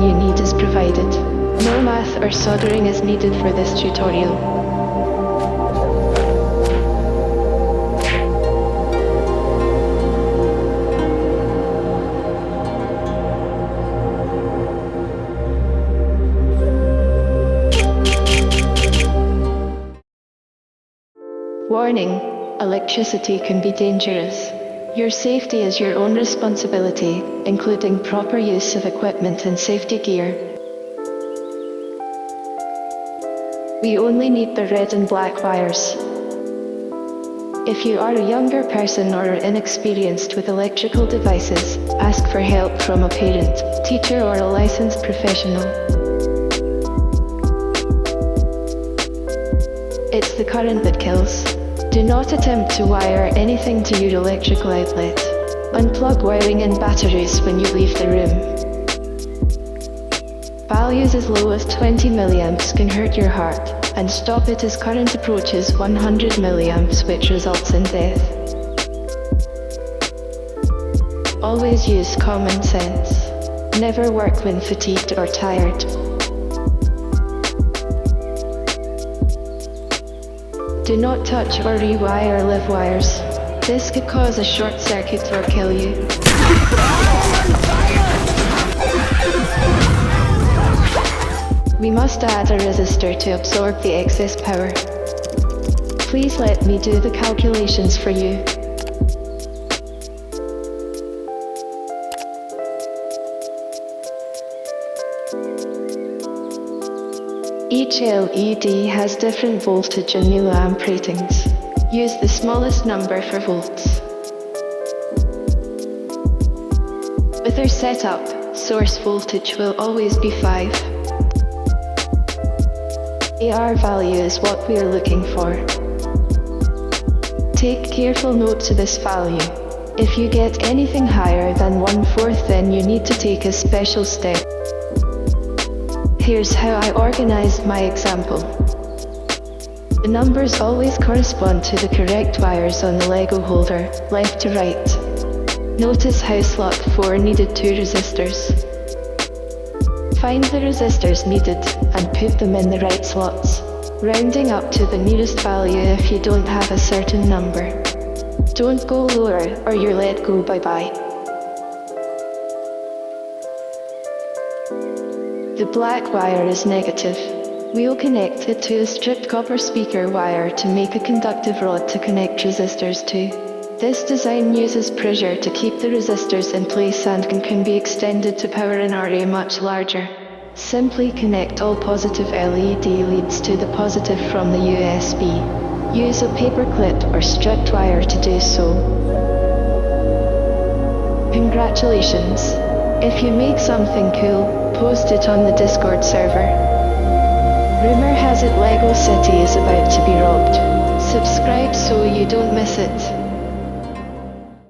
everything you need is provided. No math or soldering is needed for this tutorial. Warning: electricity can be dangerous. Your safety is your own responsibility, including proper use of equipment and safety gear. We only need the red and black wires. If you are a younger person or are inexperienced with electrical devices, ask for help from a parent, teacher or a licensed professional. It's the current that kills. Do not attempt to wire anything to your electrical outlet. Unplug wiring and batteries when you leave the room. Values as low as 20 milliamps can hurt your heart, and stop it as current approaches 100 milliamps, which results in death. Always use common sense. Never work when fatigued or tired. Do not touch or rewire live wires. This could cause a short circuit or kill you. We must add a resistor to absorb the excess power. Please let me do the calculations for you. Each LED has different voltage and milliamp ratings. Use the smallest number for volts. With our setup, source voltage will always be 5. AR value is what we are looking for. Take careful note to this value. If you get anything higher than 1/4, then you need to take a special step. Here's how I organized my example. The numbers always correspond to the correct wires on the Lego holder, left to right. Notice how slot 4 needed 2 resistors. Find the resistors needed and put them in the right slots, rounding up to the nearest value if you don't have a certain number. Don't go lower or you'll let go bye-bye. The black wire is negative. We'll connect it to a stripped copper speaker wire to make a conductive rod to connect resistors to. This design uses pressure to keep the resistors in place and can be extended to power an array much larger. Simply connect all positive LED leads to the positive from the USB. Use a paper clip or stripped wire to do so. Congratulations! If you make something cool, post it on the Discord server. Rumor has it Lego City is about to be robbed. Subscribe so you don't miss it.